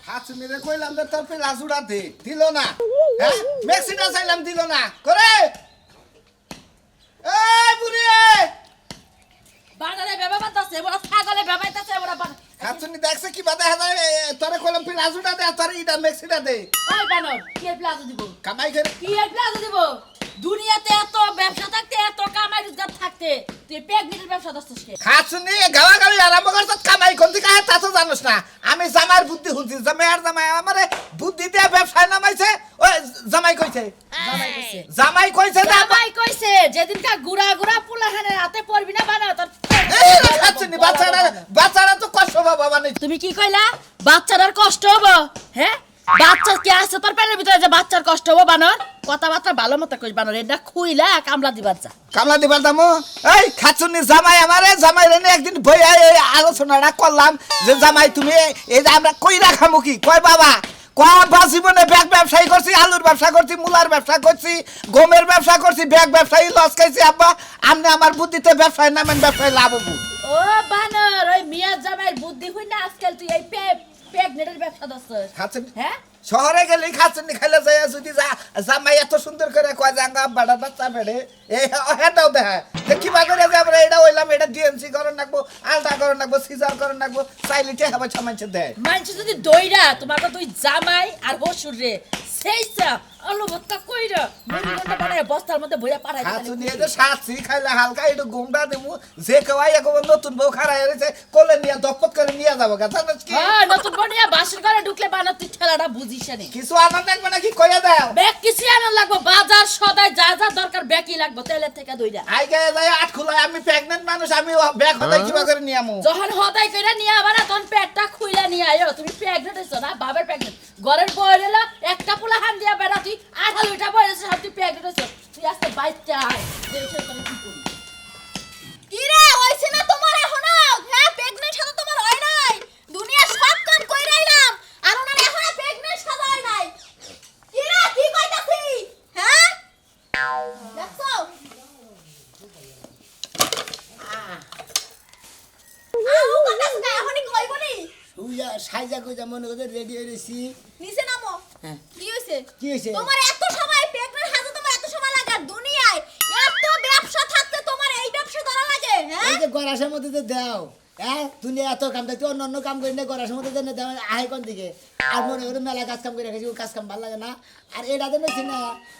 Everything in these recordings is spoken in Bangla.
হাসুনিরে কইলাম যে তোর প্লাস উড়াতে দিল না। হ্যাঁ মেক্সিটা চাইলাম দিল না করে। এই বুড়ি বানারে বেবা বাতাছে বড় ছাগলে বেবাইতাছে বড় বানা হাসুনি দেখছে কি বাদে হাজার তোরে কইলাম প্লাস উড়াতে আর তোর ইটা মেক্সিটা দে। ওই বানর কি এর প্লাজো দিব কামাই করে কি এর প্লাজো দিব দুনিয়াতে এত ব্যবসা থাকতে এত কামাই রোজগার থাকতে তুই প্রেগনেন্টের ব্যবসা দছস কে হাসুনি গাওয়াগাওয়ি আরম্ভ করছ কামাই কোন দিকে হয় তা তো জানোস না। আমি জামাইর বুদ্ধি শুনছি জামাই আমারে বুদ্ধি দিয়ে ব্যবসায় নামাইছে। ওই জামাই কইছে জামাই কইছে জামাই কইছে না জামাই কইছে যেদিনকা গুড়া গুড়া পুলাহানের হাতে পড়বি না বানা তোর এই হাসুনি বাচ্চারা তো কষ্ট বাবা মানে তুমি কি কইলা বাচ্চাটার কষ্ট হবো হ্যাঁ বাচ্চা কি আছে তোর পেটের ভিতরে যে বাচ্চার কষ্ট হবো বানর কথাবার্তা ভালো মতো কইস বানর এটা খুইলা কামলা দিবার যা কামলা দিবার দামো। এই খাচুনি জামাই আমারে জামাই রে একদিন বইয়া এই আলোচনাটা করলাম যে জামাই তুমি এই যে আমরা কই রাখামু কি কয় বাবা কয় জীবনে ব্যাগ ব্যবসায়ী করছি আলুর ব্যবসা করছি মুলার ব্যবসা করছি গমের ব্যবসা করছি ব্যাগ ব্যবসায়ী লস খাইছি আব্বা আপনি আমার বুদ্ধিতে ব্যবসায় নামেন ব্যবসায় লাভ হবো। ও বানর ওই মিয়া জামাইয়ের বুদ্ধি হই না আজকাল তুই এই প্রেগনেন্টের ব্যবসা দছস খাচুনি হ্যাঁ শহরে গেলে খাচুনি খাইলে যায় যদি জামাই এত সুন্দর করে কয় যে আঙ্গা বাড়া বাচ্চা বেড়ে এই হেটাও দেখা কি বাজারে যে আমরা এটা হইলাম এটা ডিএমসি করন রাখবো আলটা করন রাখবো সিজার করন রাখবো চাইলিটে হবে ছামাইছে দেয় মানুষ যদি দইরা তোমার তো তুই জামাই আর বসুর রে সেইসা অনুভবটা কইরা মুড়িটা বানায় বস্তার মধ্যে ভইরা পাঠাই খাচুনি এই যে সাতছি খাইলে হালকা একটু গুমটা দেবো যে কেউই একবার নতুন বউ খারাপ হয়েছে কোলে নিয়ে দপ্পত করে নিয়ে যাবো গা জানিস কি হ্যাঁ নতুন বনিয়া বাসন করে ঢুকলে বানা তুই ঠেলাটা বুঝিস না কিছু আনা দেখবে নাকি কইয়া দাও ব্যাগ কিছু আনা লাগবো বাজার সদাই যা যা দরকার ব্যাগই লাগবো তেলের থেকে দইরা আই গায়ে যায় আট খুলায় আমি প্রেগনেন্ট মানুষ আমি ব্যাগ হতে কিবা করে নিয়ে আমু যখন হদাই কইরা নিয়ে আবার তখন পেটটা খুইলা নিয়ে আয়ো তুমি প্রেগনেন্ট হইছো না বাবার প্রেগনেন্ট ঘরের বই হলো একটা পোলা হান দিয়া বেড়া তুই 28টা বই হইছে সব তুই প্রেগনেন্ট হইছো তুই আজকে বাইকটা আয় দেখে তুমি কি করবি কি রে হইছে না তোমার এখনো হ্যাঁ প্রেগন্যান্ট সাথে তোমার হয় নাই দুনিয়া সব কাম কইরাইলাম আর ওনার এখনো প্রেগন্যান্ট সাথে হয় নাই কি রে কি কইতাছি হ্যাঁ দেখছো আও কইতাছ না এখনই কইবনি সুইয়া সাইজা কইজা মনে করে রেডি হইছি। নিচে নামো হ্যাঁ। কি হইছে কি হইছে? তোমার এত সময় প্রেগন্যান্ট হাতে তোমার এত সময় লাগে আর দুনিয়ায় এত ব্যবসা থাকতে তোমার এই ব্যবসা ধরা লাগে হ্যাঁ এই যে গরাসের মধ্যে যে দাও হ্যাঁ দুনিয়া এত কাম তুই অন্য অন্য কাম করি না গরাসের মধ্যে দেন দাও আহে কোন দিকে আর মনে করে মেলা কাজ কাম করে রেখেছি ও কাজ কাম ভালো লাগে না আর এটা দেন না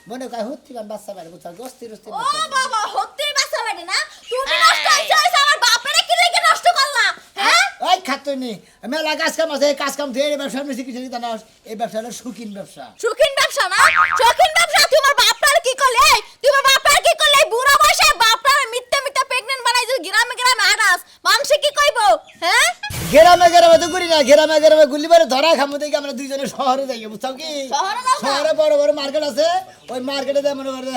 মনে কয় হুত্তি কাম বাচ্চা বাইরে বুঝছ গস্তি রস্তি ও বাবা হতেই বাসা বেটে না তুমি নষ্ট হইছো আমার বাপেরে কি লেগে নষ্ট করলা হ্যাঁ ওই খাতুনি মেলা কাজ কাম আছে এই কাজ কাম দিয়ে এই ব্যবসা বেশি কিছু জানাস এই ব্যবসা হলো সুকিন ব্যবসা শৌখিন ব্যবসা না শৌখিন ব্যবসা তোমার বাপটার কি করলে এই তোমার বাপটার কি করলে এই বুড়া বয়সে বাপটার মিথ্যা মিথ্যা প্রেগন্যান্ট বানাই যদি গ্রামে গ্রামে হারাস মানুষ কি কইবো হ্যাঁ গ্রামে গ্রামে তো করি না গ্রামে গ্রামে গুলি বারে ধরা খামো দেখি আমরা দুইজনে শহরে যাই বুঝছো কি শহরে যাও না? শহরে বড় বড় মার্কেট আছে ওই মার্কেটে যায় মনে করে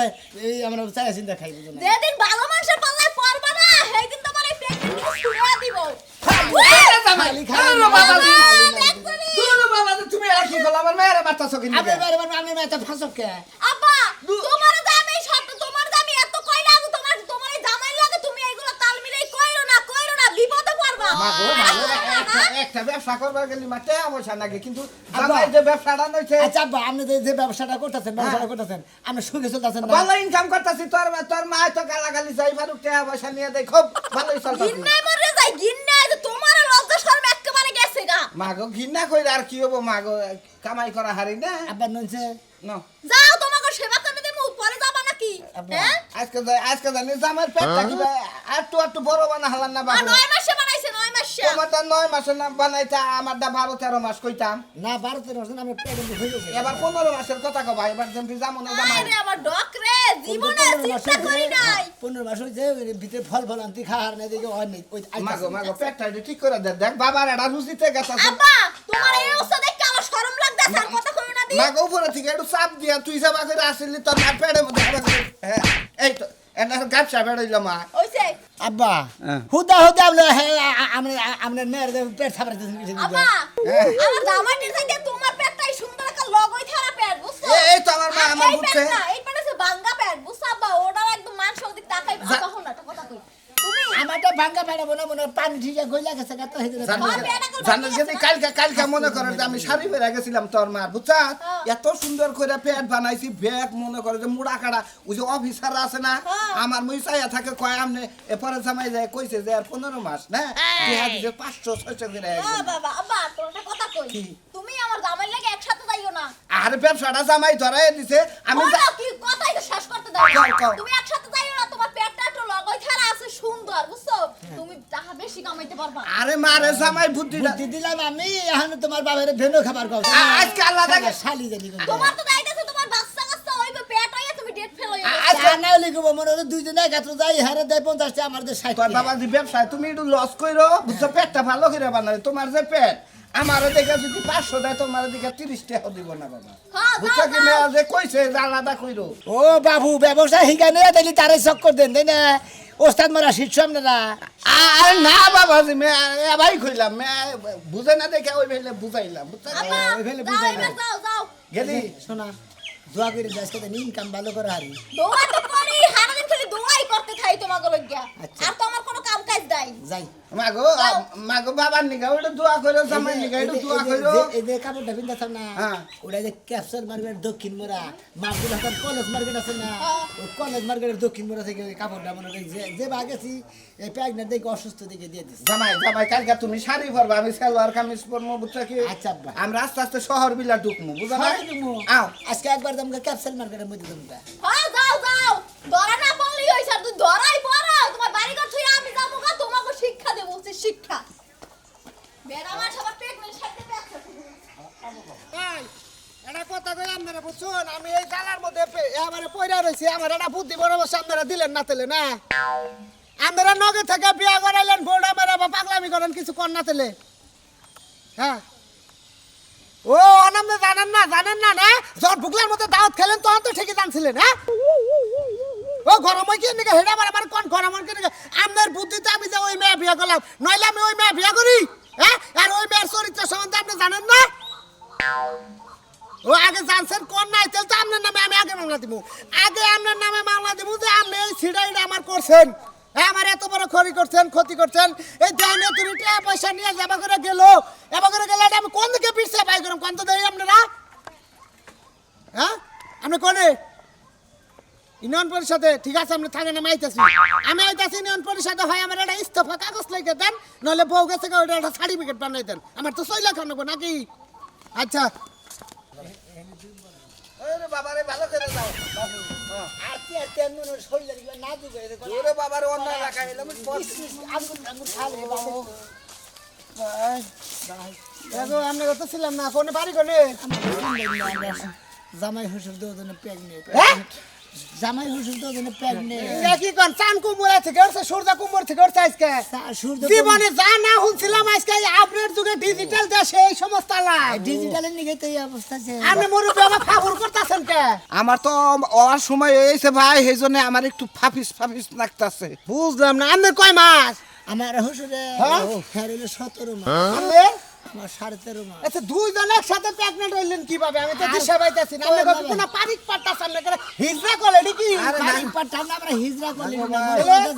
এই আমরা চাই চিন্তা খাই বুঝো না যেদিন ভালো মানুষের পাল্লায় পড়বা না সেইদিন তোমার এই প্রেগন্যান্ট ছুড়ে দিব খালি খালি তুমি আর কি করলা আমার মেয়ের মারতাছো কি আমি বারে আমি মেটা ফাঁসক কে আব্বা তোমার দামে সব তোমার দামে এত কইলা আমি তোমার এই জামাই লাগে তুমি এইগুলো তাল মিলাই কইরো না বিপদে পড়বা মাগো একটা ব্যবসা করবার গেলি মাঠে অবশ্য নাকি কিন্তু জামাই যে ব্যবসাটা নইছে আচ্ছা আব্বা আপনি যে ব্যবসাটা করতেছেন আপনি সুখে চলতেছেন না ভালো ইনকাম করতাছি তোর মা তো গালাগালি যাই মারুক টাকা পয়সা নিয়ে দেয় খুব ভালোই চলতাছি গিন্নাই মরে যাই গিন্নাই যে তোমার লজ্জা শরম একেবারে গেছে গা মাগো ঘৃণা কইরা আর কি হবো মাগো কামাই করা হারি না আব্বা নইছে ন যাও তোমাকে সেবা করে দেবো পরে যাবা নাকি হ্যাঁ আজকে জানি জামার পেটটা কিবা একটু বড় বানা হালান না আর বাবু 9 মাসে বানাইছে 9 মাসে তোমারটা 9 মাসে না বানাইতা আমারটা 12-13 মাস কইতাম না 12-13 মাস আমি প্রেগন্যান্ট হয়ে গেছে এবার 15 মাসের কথা কবা এবার যেমন জামো না জামাই আরে আমার ডক রে জীবনে চিন্তা করি নাই 15 মাস হইছে ভিতরে ফল আনতি খাওয়ার না দেখে হয় নাই ওই মাগো পেটটা একটু ঠিক করে দেখ বাবার এটা রুচিতে গেছে আব্বা তোমার এই অবস্থা দেখে আমার শরম লাগতাছে আর কথা কইও না দি মাগো উপরে থেকে একটু চাপ দিয়া তুই যাবা করে আসলি তোর মার পেটের মধ্যে হবে হ্যাঁ এই তো এনার গাবসা বেড়াইল মা হইছে আব্বা হ্যাঁ। হুদা আমরা মেয়ের পেট ছাপাইতেছেন কিছু আব্বা আমার জামাইটির থেকে তোমার পেটটাই সুন্দর একটা লগই থারা পেট বুঝছো এই তো আমার মা আর আমার এই বুঝছে পেট না, এই পেট হচ্ছে ভাঙ্গা পেট বুঝছো আব্বা ওটা একদম মানুষ ওদিক তাকাই তখন একটা কথা কই তুমি আমারটা ভাঙ্গা পেড়াবো না মনে হয় পানি ঠিক গইলা গেছে গা তো হইছে জানো আমার পেট একদম জানাস যদি কালকে মনে করেন যে আমি শাড়ি পরে গেছিলাম তোর মা বুঝছা এত সুন্দর করে প্যান্ট বানাইছি ব্যাগ মনে করে যে মুড়া কাটা ওই যে অফিসার আছে না আমার মুই চাইয়া থাকে কয় আমনে এরপরে জামাই যায় কইছে যে আর 15 মাস না দেয়া দিছে 500-600 করে বাবা আব্বা তোরটা কথা কই তুমি আমার জামাই লাগে একসাথে যাইও না আর ব্যবসাটা জামাই ধরাই দিছে আমি কি কথাই তো শেষ করতে দাও কও। তুমি একসাথে যাইও না তোমার পেটটা একটু লগই ছাড়া আছে সুন্দর বুঝছো তুমি টাকা বেশি কামাইতে পারবা আরে মারে জামাই বুদ্ধিটা বুদ্ধি দিলাম আমি এখন তোমার বাবার ভেনো খাবার খাও আজকে আলাদা শালি জানি তোমার তো দাইতেছে তোমার বাচ্চা কাচ্চা হইবে পেট হইয়া তুমি ডেট ফেল হইয়া আচ্ছা না লিখব মনে হলো দুইজনে একাত্র যাই হারে দেয় 50 আমার দেয় 60 তোর বাবা যে ব্যবসায় তুমি একটু লস কইরো বুঝছো পেটটা ভালো করে বানালে তোমার যে পেট আমারও দেখে যদি 500 দেয় তোমার দিকে 30 টাকা দিব না বাবা হ্যাঁ বুঝছো কি মেয়া যে কইছে যে আলাদা কইরো ও বাবু ব্যবসা হিগানে দিলি তারে চক্কর দেন তাই না ওস্তাদ মারা শিখছো আপনারা আর না বাবা যে মেয়া ভাই কইলাম মেয়া বুঝে না দেখে ওই ভেলে বুঝাইলাম বুঝছো আব্বা ওই ফেলে যাও বুঝাই এবার না। যাও গেলি শোনা দোয়া করে যাস কত ইনকাম ভালো করে হারি দোয়া তো করি সারাদিন খালি দোয়াই করতে থাই তোমাকে লইগা আচ্ছা। আর তো আমার কোনো কাম কাজ নাই যাই মাগো বাবার নিগা ওটা দোয়া কইরো জামাই নিগা এটা দোয়া কইরো এই যে কাপড়টা পিন্দাছ না হ্যাঁ। ওটা যে ক্যাপচার মার্কেট দক্ষিণ মোড়া মার্কেট হাসান কলেজ মার্কেট আছে না হ্যাঁ। ওই কলেজ মার্কেটের দক্ষিণ মোড়া থেকে ওই কাপড়টা মনে হয় যে বাগেছি এই প্যাগনেট দেখে অসুস্থ দিকে দিয়ে দিছি জামাই কালকে তুমি শাড়ি পরবা আমি সালোয়ার কামিজ পরবো বুঝছো কি আচ্ছা আব্বা। আমরা আস্তে আস্তে শহর বিলা ঢুকমু বুঝা না সবাই দিমু। আও আজকে একবার তোমাকে ক্যাপচার মার্কেটের মধ্যে তোমরা হ্যাঁ যাও ধরা না পড়লি হইছে আর তুই ধরাই পড়ো তোমার বাড়ি ঘর ছুঁয়ে আমি যাবো গা তোমাকে শিক্ষা দেবো শিক্ষা বেড়া আমার সবার প্রেগনেন্ট সাথে ব্যবসা এটা কথা কই আপনারা বুঝছেন আমি এই জালার মধ্যে এবারে পয়রা রইছি আমার এটা বুদ্ধি পরামর্শ আপনারা দিলেন না তেলে না আপনারা নগে থেকে বিয়া করাইলেন বোর্ডা মেরা বা পাগলামি করেন কিছু কর না তেলে হ্যাঁ ও অনামে জানেন না না যখন ভুগলার মধ্যে দাওয়াত খেলেন তখন তো ঠিকই জানছিলেন হ্যাঁ ও গরম কি নিকে হেডা আমার কোন গরম কি নিকে আপনার বুদ্ধিতে আমি যে ওই মেয়ে বিয়া করলাম নইলে আমি ওই মেয়ে বিয়া করি হ্যাঁ আর ওই মেয়ের চরিত্র সম্বন্ধে আপনি জানেন না ও আগে জানছেন কোন নাই তাহলে তো আপনার নামে আমি আগে মামলা দিব আগে আপনার নামে মামলা দিব যে আপনি এই ছিড়াইটা আমার করছেন আমার এত বড় ক্ষতি করছেন এই দেনে তুমি টাকা পয়সা নিয়ে যাবা করে গেল এবার করে গেলে আমি কোন দিকে পিছিয়ে পাই করম কোন তো দেই আপনারা হ্যাঁ আপনি কোনে ইউনিয়ন পরিষদে ঠিক আছে আপনি থাকেন আমি আইতাছি ইউনিয়ন পরিষদে হয় আমার একটা ইস্তফা কাগজ লিখে দেন নইলে বউ গেছে ওইটা একটা সার্টিফিকেট বানাই দেন আমার তো 6 লাখ নেবো নাকি আচ্ছা ওরে বাবারে ভালো করে যাও আতে আতে মনে শরীরের না দিবে ওরে বাবারে অন্য এলাকা এলাম আঙ্গুর খালে বাবু দেখো আমি তো ছিলাম না কোনে বাড়ি কোনে জামাই হুসুর দুজনে প্রেগনেন্ট হ্যাঁ জামাই হুসুর দুজনে প্রেগনেন্ট দেখি কোন চান কুমড়া থেকে উঠছে সূর্য কুমড় থেকে উঠছে আজকে সূর্য জীবনে যা না শুনছিলাম আজকে আপডেট যুগে ডিজিটাল দেশে এই সমস্ত আলাপ ডিজিটালের নিকে তো এই অবস্থা আছে আপনি মুরব্বী আমার ফাফুর করতেছেন কে আমার তো ওর সময় হয়েছে ভাই সেই জন্য আমার একটু ফাফিস লাগতাছে বুঝলাম না আপনি কয় মাস আমার হুসুরে হ্যাঁ? হ্যাঁ 17 মাস আপনি আমার 13.5 মাস আচ্ছা দুইজন একসাথে প্রেগনেন্ট হইলেন কিভাবে আমি তো দিশা পাইতাছি না আপনি কবে কোন পারিক পাট্টা সামনে করে হিজরা করলে নাকি বাড়ি পাঠাম না আমরা হিজরা করলি না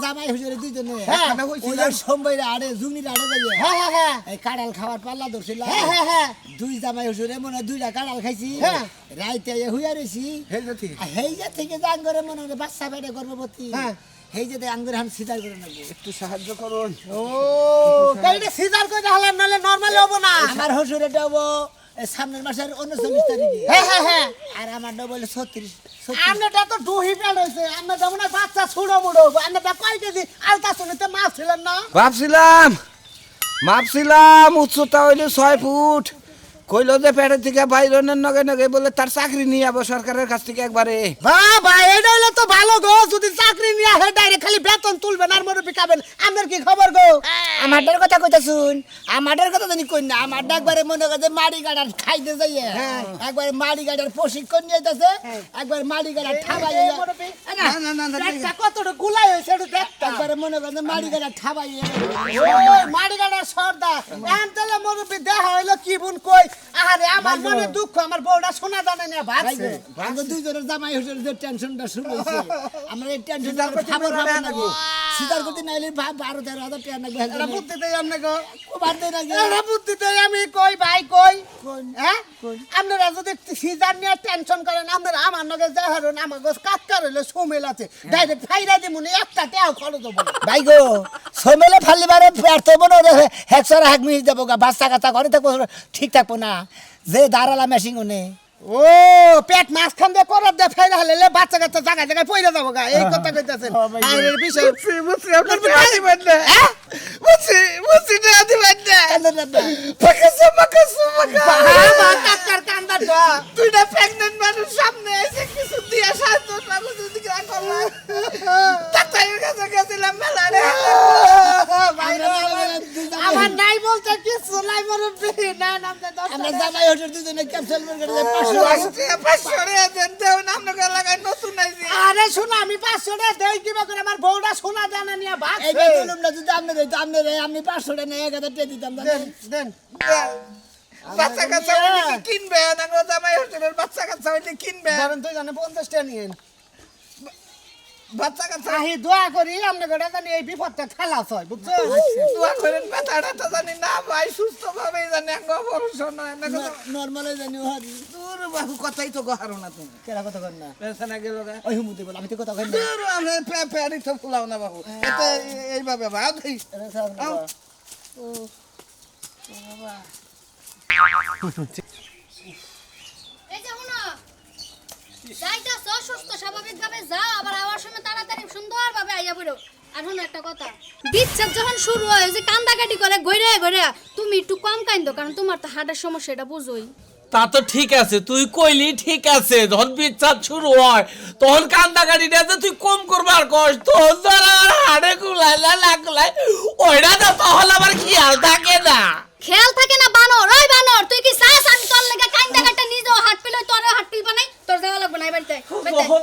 জামাই হুসুরে দুইজনে হ্যাঁ, এখানে হইছিল। ওই সোমবারে আড়ে জুগনির আড়ে যাইয়ে হ্যাঁ হ্যাঁ হ্যাঁ এই কাঁড়াল খাওয়ার পাল্লা ধরছিল হ্যাঁ হ্যাঁ হ্যাঁ দুই জামাই হুসুরে মনে হয় দুইটা কাঁড়াল খাইছি হ্যাঁ। রাইতে হুইয়া রইছি সেই যে ঠিক। হেইজা থেকে যে আঙ্গরে মনে হয় বাচ্চা পেটে গর্ভবতী হ্যাঁ। হেইজা থেকে আঙ্গরে হাম সিদার করে নেবো একটু সাহায্য করুন ও তাই এটা সিজার করে দেখালাম নাহলে নরমালি হবো না আমার হুসুরে ডাবো সামনের মাসের 39 তারিখে হ্যাঁ হ্যাঁ হ্যাঁ আর আমার ডাবো 36 আপনারটা তো ডুহি পেট হয়েছে আপনারটা মনে হয় বাচ্চা ছুড়ো মুড়ো আপনারটা কয় কেজি আলতা শুনিতে মাছ ছিলেন না ভাবছিলাম উচ্চতা হইলে 6 ফুট কইলো যে পেটের থেকে বাইরনের নগে বলে তার চাকরি নিয়ে যাবো সরকারের কাছ থেকে একবারে বাবা এটা হইলে তো ভালো গো যদি চাকরি নিয়ে আসে ডাইরেক্ট খালি বেতন তুলবেন আর মনে পিকাবেন আপনার কি খবর গো আমাদের কথা কইতা শুন আমাদের কথা জানি কই না আমার একবারে মনে করে যে মাড়ি গাড়ার খাইতে যাইয়ে একবারে মাড়ি গাড়ার প্রশিক্ষণ নিতেছে একবার মাড়ি গাড়ার ঠাবাই এই মুরব্বি, পেটটা কতটা গুলাই হয়েছে একটু দেখতা একবারে মনে করে যে মাড়ি গাড়ার ঠাবাই ওই মাড়িগাড়ার সর্দার এখন তাহলে মুরব্বি দেখা হইলো কি বুন কই আরে আমার মনে দুঃখ আমার বউটা শোনা জানে না ভাবছে আমরা দুইজনের জামাই হুসুরের যে টেনশনটা শুরু হয়েছে আমরা এই টেনশনটা সিদ্ধান্ত খাবার করতে পাবো পারবে নাকি না। সিজার করতে নাইলে 12-13,000 টাকা লাগবে এটা বুদ্ধি দেই আপনাকে বাদ দে নাকি এটা বুদ্ধি দেই আমি কই ভাই কই কোন? হ্যাঁ কোন? আপনারা যদি সিজার নিয়ে টেনশন করেন আপনারা আমার নগে যা হারুন আমাকে কাটকার হইলে সুমেল আছে ডাইরেক্ট ফাইরা দিমুনি একটা টাকাও খরচ হবে না। ভাই গো সমেলে ফালি বারে ব্যর্থ বনো রে হেক্সর হাক মিস দেবো গা বাচ্চা কাচ্চা ঘরে থাকবো ঠিক থাকবো না যে দাঁড়ালা মেশিং ওনে ও পেট মাছ খান দিয়ে পরার দিয়ে ফাইরা হলে বাচ্চা কাচ্চা জায়গায় জায়গায় পইরা যাবো গা এই কথা কইতাছেন আর এর বিষয় বুঝছি আপনার টাকা দিবেন না বুঝছি টাকা দিবেন না পাকাসো কাকার কান্দা তো দুইটা প্রেগনেন্ট মানুষ সামনে এসে কিছু দিয়া সাহায্য করলাম যদি না করলাম ডাক্তারের কাছে গেছিলাম মেলা রে আমার নাই বলতে কিছু নাই মুরব্বি না নামতে আমরা জামাই হোটেল দুজনে ক্যাপসুল করে 500 টাকা দেন দেও নাম না লাগাই নতুন আইছি আরে শোনো আমি 500 টাকা দেই কিবা করে আমার বউটা সোনা দানা নিয়ে এই ভাগছে বেদুলুম না যদি আপনি দিত আপনি 500 টাকা নিয়ে 1000 টাকা দিতাম দেন দেন বাচ্চা কাচ্চা হইলে কিনবে না গো জামাই হোটেলের বাচ্চা কাচ্চা হইলে কিনবে ধরেন তুই জানে 50 টাকা নিয়েন বাচ্চা কাচ্চা আহি দোয়া করি আপনি গোটা জানি এই বিপদটা খালাস হয় বুঝছো দোয়া করেন ব্যথাটা তো জানি না ভাই সুস্থ ভাবে জানি আঙ্গ অপারেশন হয় না নরমালে জানি হারি দূর বাবু কথাই তো গহারো না তুমি কেরা কথা কর না পেছনে গেল গা ওই হুমুতে বল আমি তো কথা কই না দূর আমরা প্যারি তো ফুলাও না বাবু এতে এইভাবে ভাব দেই আও। এই যে হুনো যাইতাছ সুস্থ স্বাভাবিকভাবে যাও আবার আওয়ার সময় তাড়াতাড়ি সুন্দরভাবে আইয়া পড়ো আর হুনো একটা কথা বিচ্ছেদ যখন শুরু হয় ওই যে কান্দাকাটি করে গইরে গইরে তুমি একটু কম কান্দো কারণ তোমার তো হার্টের সমস্যা এটা বুঝোই তা তো ঠিক আছে তুই কইলি ঠিক আছে যখন বিচার শুরু হয় তখন কান্দাকাটিটা তো তুই কম করবার কষ্ট তোর দ্বারা আমার হাড়ে কুলাইলা লাগলাই ওইটা তো তখন আবার খেয়াল থাকে না খেয়াল থাকে না বানর ওই বানর তুই কি চাস আমি তোর লাগা কান্দাকাটা নিজেও হাট পিল তোরও হাট পিল বানাই তোর যাওয়া লাগবে না এই বাড়িতে যখন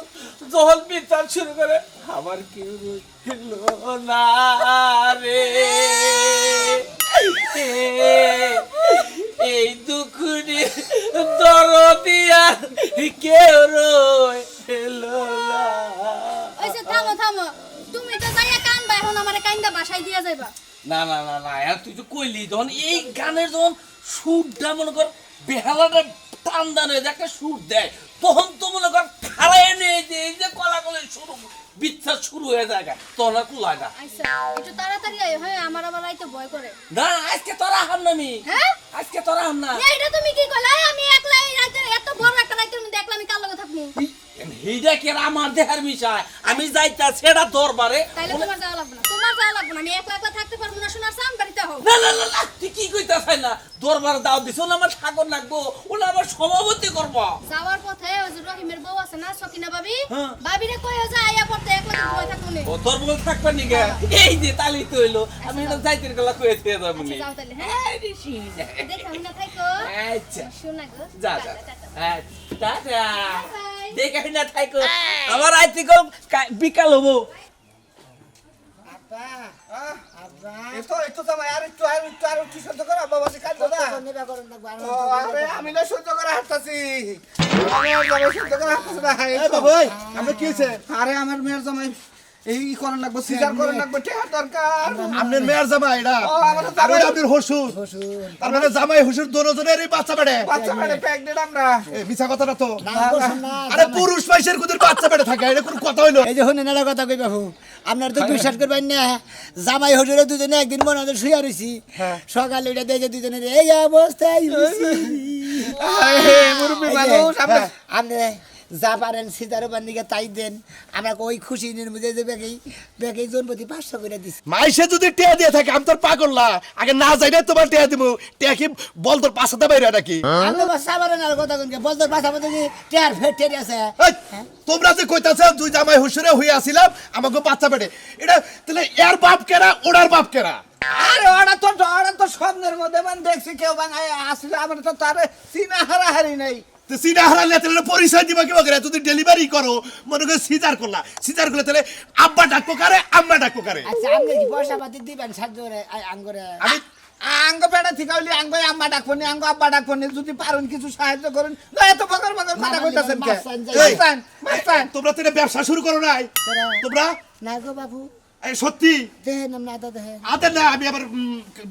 যখন বিচার শুরু করে আমার কেউ রইল না রে এই দুঃখনি দরদিয়া কেউ রইল না ওই যে থামো থামো তুমি তো যাইয়া কানবা এখন আমারে কান্দা বাসায় দিয়া যাইবা না না না না আর তুই তো কইলি যখন এই গানের যখন সুরটা মনে কর বেহালাটা টান দান হয়ে যে একটা সুর দেয় তখন তো মনে কর খাড়াই নেই যে এই যে কলাকলের শুরু বিচ্ছার শুরু হয়ে যায় তখন আর কুলায় না আচ্ছা একটু তাড়াতাড়ি আয় হ্যাঁ আমার আবার আইতে ভয় করে না আজকে তোরা হাম না আমি হ্যাঁ আজকে তোরা হাম না এইটা তুমি কি কইলা আমি একলা এই রাতে এত বড় একটা রাতের মধ্যে একলা আমি কার লগে থাকবো এইটা কি আর আমার দেহের বিষয় আমি যাইতা সেটা দরবারে তাইলে তোমার যাওয়া লাগবে না তোমার যাওয়া লাগবে না আমি একলা একলা থাকতে পারবো না শোনার সাম বাড়িতে হও না না না না তুই কি কইতাছ না দরবারে দাও দিছ না আমার ঠাকুর লাগবো ওলা আবার সভাপতি করবো যাওয়ার পথে ওই যে রহিমের বউ আছে না সকিনা ভাবি হ্যাঁ। ভাবিরে কইও যে আইয়া পড়তে একলা ভয় থাকবো না ও তোর বল থাকবে নি গে এই যে তালি তো হইলো আমি এটা যাইতের গলা কইতে দিয়ে যাবো নি যাও তাইলে হ্যাঁ দেখো আমি না থাকো আচ্ছা শোনা গো যা যা টাটা বাই দেখে না থাকো আমার আইতে কম বিকাল হবো এতো জামাই আর একটু সহ্য করো বাবা সে কাজ দাদা আরে আমি না সহ্য করে হাঁটতাছি সহ্য করে হাঁটতাছি না আমরা কি হয়েছে আরে আমার মেয়ের জামাই এই করেন লাগবো সিজার করেন লাগবো টেহা দরকার আপনার মেয়ের জামাই এটা ও, আমার আর জামাই। ওটা আপনার হসুর তার মানে জামাই হসুর দুজনেরই বাচ্চা বেড়ে বাচ্চা মেয়ে প্রেগনেন্ট আমরা এই মিছা কথা না তো নাম করছেন না আরে পুরুষ মাইসের কুদের বাচ্চা বেড়ে থাকে এটা কোনো কথা হইলো এই যে শুনেন একটা কথা কই বাবু আপনার তো বিশ্বাস করবেন না জামাই হোটেলে দুজনে একদিন মনে হয় শুয়ে রইছি সকালে ওইটা দেখে দুজনে এই অবস্থায় হইছি। মুরব্বী এই যে, মানুষ আমরা আপনি যা পারেন সিজারও বান্দিকে তাই দেন আমরা ওই খুশি নিন বুঝে যে বেগে জনপতি 500 করে দিছি মাইসে যদি টিয়া দিয়ে থাকে আমি তোর পাগল না আগে না যাই না তোমার টিয়া দিব টিয়া কি বল তোর পাশাতে বাইরে নাকি আমরা বাস সাবারেন আর কথা কোনকে বলতো পাশাপাশি কি টেয়ার ফেটে আছে এই, তোমরা যে কইতাছ দুই জামাই হুসুরে হইয়া আসিলাম আমাকে বাচ্চা বেড়ে এটা তাহলে এর বাপ কেরা ওড়ার বাপ কেরা আরে ওরা তো স্বপ্নের মধ্যে মানে দেখছি কেউ বাঙায় আসলে আমরা তো তার চিনা হারাহারি নেই তো সিনা হারালে তাহলে পরিচয় দিবা কি বকরে তুমি ডেলিভারি করো মনে করে সিজার করলা সিজার করলে তাহলে আব্বা ডাকবো কারে আম্মা ডাকবো কারে আচ্ছা আপনি কি পয়সা পাতি দিবেন সাহায্য করে আঙ্গরে আমি আঙ্গ পেড়া ঠিক হইলে আঙ্গ আম্মা ডাকবো নি আঙ্গ আব্বা ডাকবো নি যদি পারেন কিছু সাহায্য করেন না এত বকর কথা কইতাছেন কে মাস্তান যাই। মাস্তান তোমরা তো এটা ব্যবসা শুরু করো নাই তোমরা না গো বাবু এই সত্যি দেখেন আপনি আদা দেখেন আতে না আমি আবার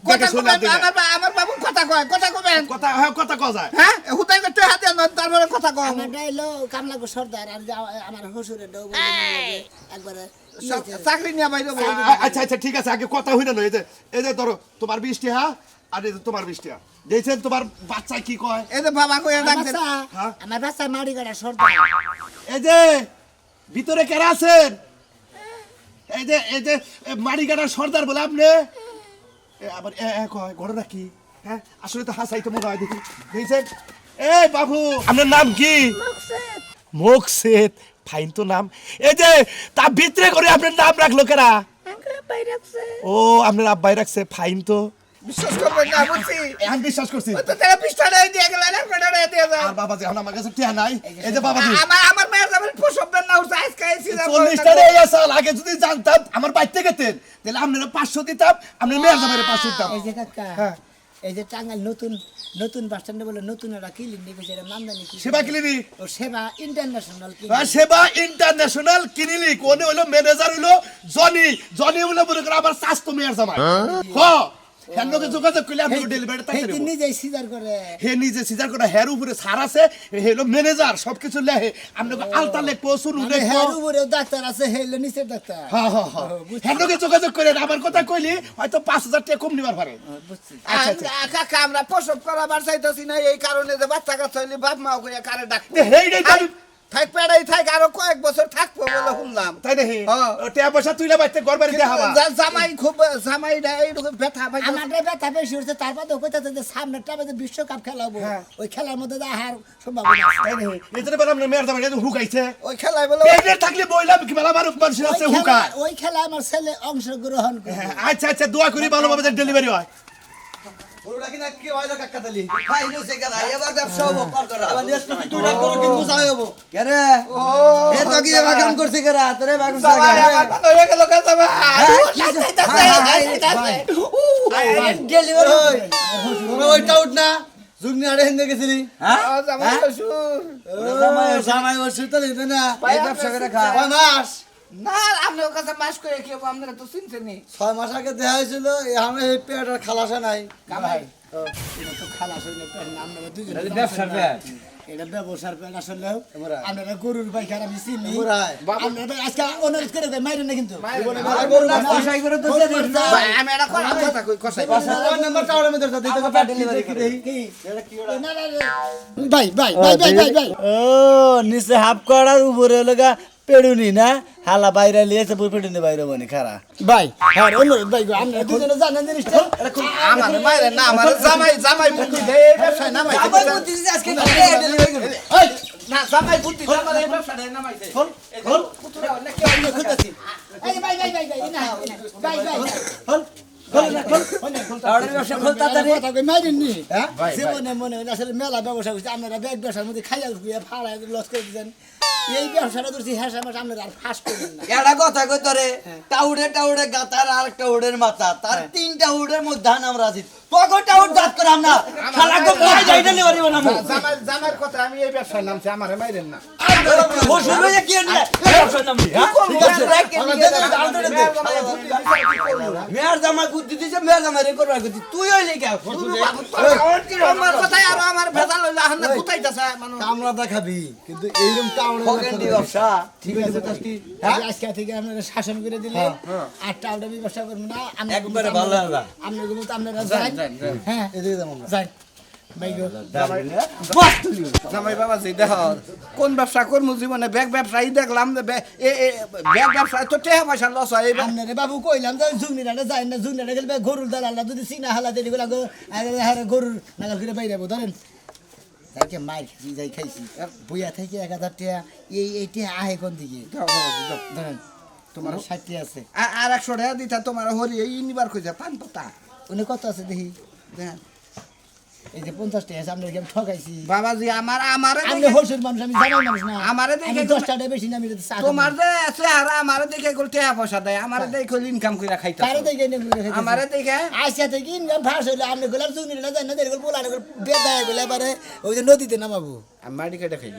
কথা দেখে শুনে কবেন আমার বাবু কথা কয় কথা কবেন কথা হ্যাঁ কথা কওয়া যায় হ্যাঁ হুতাই করতে হাতে নন তারপরে কথা কম আমারটা এলো কামলাগো সর্দার আর আমার শ্বশুরের ডৌ একবারে চাকরি নিয়ে বাইরে আচ্ছা আচ্ছা ঠিক আছে আগে কথা হইনা নয় এই যে ধরো তোমার 20 টাকা আর এই যে তোমার 20 টাকা দেখছেন তোমার বাচ্চা কি কয় এই যে বাবা কইয়া ডাক দেন হ্যাঁ? আমার বাচ্চা মারি কাটা সর্দার এই যে ভিতরে কারা আছেন এই যে মারিগাড়ার সর্দার বলে আপনি আবার কয় ঘটনা কি হ্যাঁ আসলে তো হাসাইতে মনে হয় দেখি দেখছেন এই বাবু আপনার নাম কি মোকসেদ ফাইন তো নাম এই যে তা ভিতরে করে আপনার নাম রাখলো কেরা ও আপনার আব্বাই রাখছে ফাইন তো বিশ্বাস করবেন না বুঝছি এখন বিশ্বাস করছি তো তারা পিস্তাটা দিয়ে গেল না পেটাটা দিয়ে দাও আর বাবাজি এখন আমার কাছে টিয়া নাই এই যে বাবাজি আমার মায়ের যাবেন পোষবেন না উঠে আজকে আইছি 40 টাকা এই সাল আগে যদি জানতাম আমার বাইতে গেতেন তাহলে আপনারা 500 দিতাম আপনার মেয়ের জামাইরে 500 দিতাম এই যে কাকা হ্যাঁ। এই যে টাঙ্গাইল নতুন বাস স্ট্যান্ডে বলে নতুন একটা ক্লিনিক নিবে এর নাম জানি কি সেবা ক্লিনিক ও সেবা ইন্টারন্যাশনাল সেবা ইন্টারন্যাশনাল ক্লিনিক ওনে হলো ম্যানেজার হলো জনি হলো মনে করে আমার স্বাস্থ্য মেয়ের জামাই হ্যাঁ হেনকে যোগাযোগ করলে আমি ডেলিভারি এই তাড়াতাড়ি তিনি নিজেই সিজার করে হে নিজে সিজার করে হের উপরে সার আছে হে হলো ম্যানেজার সবকিছু লেহে আপনাকে আলতা লেখবো শুরু মানে লেখবো হের উপরেও ডাক্তার আছে হেলে নিচের ডাক্তার হ্যাঁ হ্যাঁ হ্যাঁ হেনকে যোগাযোগ করে আমার কথা কইলি হয়তো 5000 টাকা কম নিবার পারে বুঝছি আচ্ছা আচ্ছা কাকা আমরা প্রসব করাবার চাইতেছি না এই কারণে যে বাচ্চা কাচ্চা হইলে বাপ মা কইয়া কারে ডাকবো হেইডাই তো থাক পেড়াই থাক আরো কয়েক বছর থাকবো বলে শুনলাম তাই দেখি হ্যাঁ। টাকা পয়সা তুইলা বাইতে ঘর বাড়ি দেখাবা জামাই খুব জামাইটা এইরকম ব্যথা পাই আমাদের ব্যথা বেশি হচ্ছে তারপর তো কইতাছে যে সামনেরটা আমাদের বিশ্বকাপ খেলাবো ওই খেলার মধ্যে যা হার সম্ভাবনা আছে তাই দেখি এই যে বললাম না মেয়ের জামাই হুকাইছে ওই খেলায় বলে পেটে থাকলে বইলাম কি মেলা মানুষ মানুষ আছে হুকায় ওই খেলায় আমার ছেলে অংশগ্রহণ করে আচ্ছা আচ্ছা দোয়া করি ভালোভাবে ডেলিভারি হয় ওরা কিনা কি হয় না কাকা তালি ভাই নো সে গেলা এবার ব্যবসা হবো কর করা এবার দেশ কি তুই ডাক করো কিন্তু যাই হবো কেন এ তো কি এবার কাম করছে কেরা তোরে বাগুন জামাই আমার কথা হয়ে গেল কা জামাই ডেলিভারি ওইটা উঠ না জুগনি আড়ে হেন্দে গেছিলি হ্যাঁ জামাই শ্বশুর জামাই ওর সুতো দিতে না এই ব্যবসা করে খা 6 মাস না আপনার কাছে মাস করে কি হবো আপনারা তো চিনছেন নি 6 মাস আগে দেখা হয়েছিল আমি এই পেটের খালাসা নাই কামাই খালাস হইলে আমরা দুজন ব্যবসার পেট এটা ব্যবসার পেট আসলে আমরা গরুর পাইকার আমি চিনি পুরাই আমরা আজকে অনুরোধ করে দেয় মাইরেন না কিন্তু কষাই করে তো আমি এটা কথা কই কষাই নাম্বারটা ওর মধ্যে দিতে তো পেট ডেলিভারি করে ভাই ভাই ভাই ভাই ভাই ভাই ও নিচে হাফ করার উপরে লগা পেড়ুনি না হালা বাইরে লিয়েছে পেড়ুনি বাইরে বনি খারা ভাই হ্যাঁ অনুরোধ ভাই আমরা দুজনে জানেন জিনিসটা আমার মাইরে না আমার জামাই বুদ্ধি দে এই ব্যবসায় নামাই আবার বুদ্ধি দিছে আজকে ডেলিভারি করে এই না জামাই বুদ্ধি আমার এই ব্যবসায় নামাইছে খোল খোল পুতুরা অনেক কি খুলতাছি এই ভাই ভাই ভাই ভাই না ভাই ভাই খোল তাড়াতাড়ি ব্যবসা খোল তাড়াতাড়ি কথা কই মাইরেন নি জীবনে মনে হয় আসলে মেলা ব্যবসা করছে আপনারা ব্যাগ ব্যবসার মধ্যে খাইয়া ঘুরিয়ে ফাড়া লস করে দিয়েছেন এই ব্যবসাটা ধরছি হ্যাঁ আমার আপনারা আর ফাঁস করবেন না এটা কথা কই তোরে টাউডে গাতার আর একটা উড়ের মাথা তার তিনটা উড়ের মধ্যে আমরা আছি তোকে টাউড দাঁত করাম না শালা কো কই যাই ডেলিভারি বানাবো জামাইর কথা আমি এই ব্যবসায় নামছি আমারে মাইরেন না বসে রয়ে কি নিয়ে ব্যবসা নামবি হ্যাঁ ঠিক আছে মেয়ার জামাই বুদ্ধি দিছে মেয়ার জামাই রে করবা কইতি তুই হইলি কে আমার কথাই আর আমার ভেজাল হইলো এখন না কুতাইতাছে মানুষ আমরা দেখাবি কিন্তু এইরকম টাউডে ফকেন্ডি ব্যবসা ঠিক আছে কি হ্যাঁ আজকে থেকে আপনারা শাসন করে দিলে আর টাউডে ব্যবসা করবেন না একবারে ভালো লাগা আপনারা তো আপনারা যান হ্যাঁ এদিকে যাবো আমরা যান ভাই গো জামাই বাবা জি দেখ কোন ব্যবসা করবো জীবনে ব্যাগ ব্যবসায়ী দেখলাম যে ব্যাগ ব্যবসায় তো টাকা পয়সা লস হয় আপনারে বাবু কইলাম যে জুগনিরাটা যাই না জুগনিরাটা গেলে গরুর দালাল যদি চিনা হালা দিলি গুলা গরুর নাগাল করে বাইরে ধরেন যাইকে মার খাইছি যাই খাইছি বইয়া থেকে 1000 টাকা এইটা আহে কোন দিকে ধরেন তোমার 60 আছে আর 100 টাকা দিতা তোমার হরি এই নিবার কইছে পান পাতা উনি কত আছে দেখি দেখেন এই যে 50 টাকা আছে আমরা কেমন ঠকাইছি বাবাজি আমারে আমি হোলসেল মানুষ আমি জানাই মানুষ না আমারে দেখে 10 টাকা বেশি না আমি তোমার যে আছে আর আমারে দেখে কল টাকা পয়সা দেয় আমারে দেখে ইনকাম কইরা খাইতা কারে দেখে আমারে দেখে আইসা থেকে ইনকাম ফাঁস হইলে আপনি গোলার জুগনিরা যাই না দেখে বলানো বেদায় গেলে এবারে ওই যে নদীতে নামাবো আমি মাটি কেটে খাই